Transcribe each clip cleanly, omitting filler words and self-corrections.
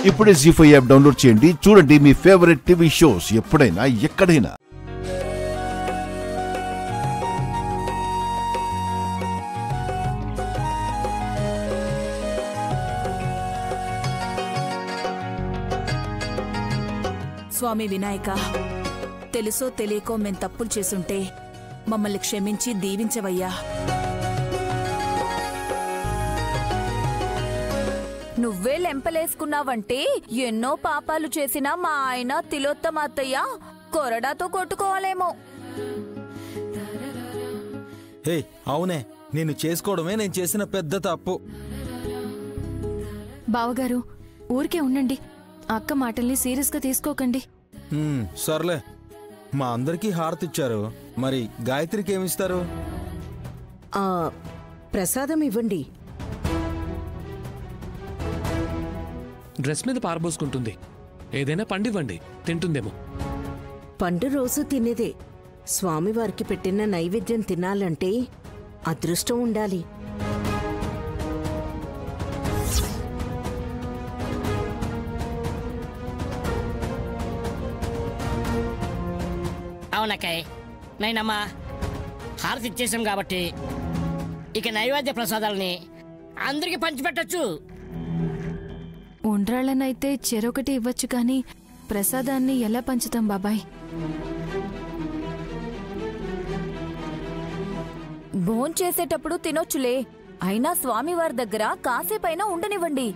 ఇప్పుడే జీ5 app download చేయండి. చూడండి మీ ఫేవరెట్ టీవీ షోస్ ఎప్పుడైనా ఎక్కడైనా. స్వామి వినాయక, తెలుసో తెలియకో మేం తప్పులు చేసుంటే మమ్మల్ని క్షమించి దీవించవయ్యా. నువ్వే లెంపలేసుకున్నావంటే ఎన్నో పాపాలు చేసినా మా ఆయన తిలోత్తమ అత్తయ్య కొరడాతో కొట్టుకోవాలేమో. హే అవునే, నేను చేసుకోవడమే నేను చేసిన పెద్ద తప్పు. బావగారు ఊరికే ఉండండి, అక్క మాటల్ని సీరియస్ గా తీసుకోకండి. సర్లే, మా అందరికీ హారతి ఇచ్చారు, మరి గాయత్రికి ఏమిస్తారు? ప్రసాదం ఇవ్వండి. డ్రెస్ మీద పారబోసుకుంటుంది, ఏదైనా పండివ్వండి, తింటుందేమో. పండు రోజు తినేదే. స్వామివారికి పెట్టిన నైవేద్యం తినాలంటే అదృష్టం ఉండాలి. అవునక్కాయ్, నైనమ్మా హారతి ఇచ్చేసాం కాబట్టి ఇక నైవేద్య ప్రసాదాలని అందరికి పంచిపెట్టచ్చు. ఉండ్రాళ్ళనైతే చెరొకటి ఇవ్వచ్చు, కానీ ప్రసాదాన్ని ఎలా పంచుతాం బాబాయ్? భోంచేసేటప్పుడు తినొచ్చులే, అయినా స్వామివారి దగ్గర కాసేపైనా ఉండనివ్వండి.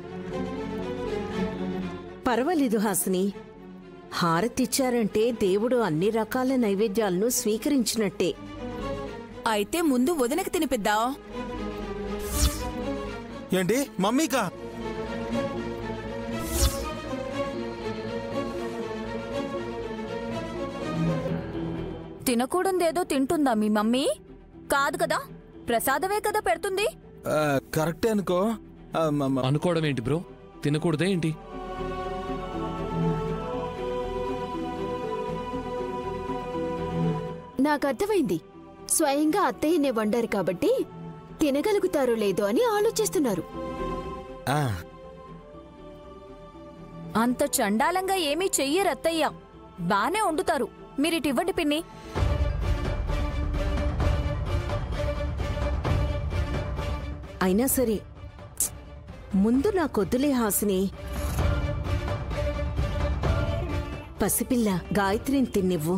పర్వాలేదు హాసిని, హారతిచ్చారంటే దేవుడు అన్ని రకాల నైవేద్యాలను స్వీకరించినట్టే. అయితే ముందు వదినకి తినిపిద్దాం. ఏంటి మమ్మీకా? తినకూడదేదో తింటుందా మీ మమ్మీ? కాదు కదా, ప్రసాదమే కదా పెడుతుంది. కరెక్టే అనుకో. అనుకోవడం ఏంటి బ్రో, తినకూడదే ఏంటి? నాకర్థమైంది, స్వయంగా అత్తయ్యనే వండారు కాబట్టి తినగలుగుతారో లేదో అని ఆలోచిస్తున్నారు. అంత చండాలంగా ఏమీ చెయ్యరత్తయ్య, బానే వండుతారు. మీరిటివ్వండి పిన్ని. అయినా సరే ముందు నాకొద్దులే హాసిని. పసిపిల్ల గాయత్రిని తిన్నివ్వు.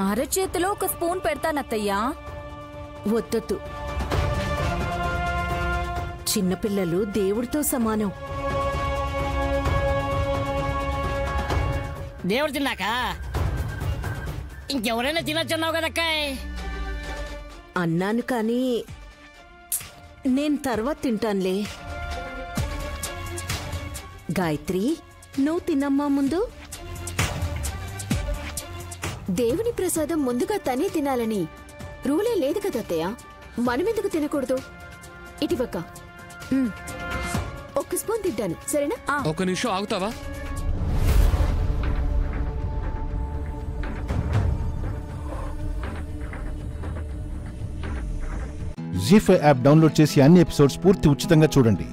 అరచేతిలో ఒక స్పూన్ పెడతానత్తయ్యా. వద్దొద్దు, చిన్నపిల్లలు దేవుడితో సమానం. దేవుడు తిన్నాక ఇంకెవరైనా తినొచ్చన్నావు కదక్కాయ్. అన్నాను కానీ నేను తర్వాత తింటానులే. గాయత్రి, నువ్వు తినమ్మా ముందు. దేవుని ప్రసాదం ముందుగా తనే తినాలని రూలే లేదు కదా అత్తయ్య, మనమెందుకు తినకూడదు? ఇటువక్క ఒక్క స్పూన్ తింటాను, సరేనా? ఒక నిమిషం ఆగుతావా? జీ5 యాప్ డౌన్లోడ్ చేసి అన్ని ఎపిసోడ్స్ పూర్తి ఉచితంగా చూడండి.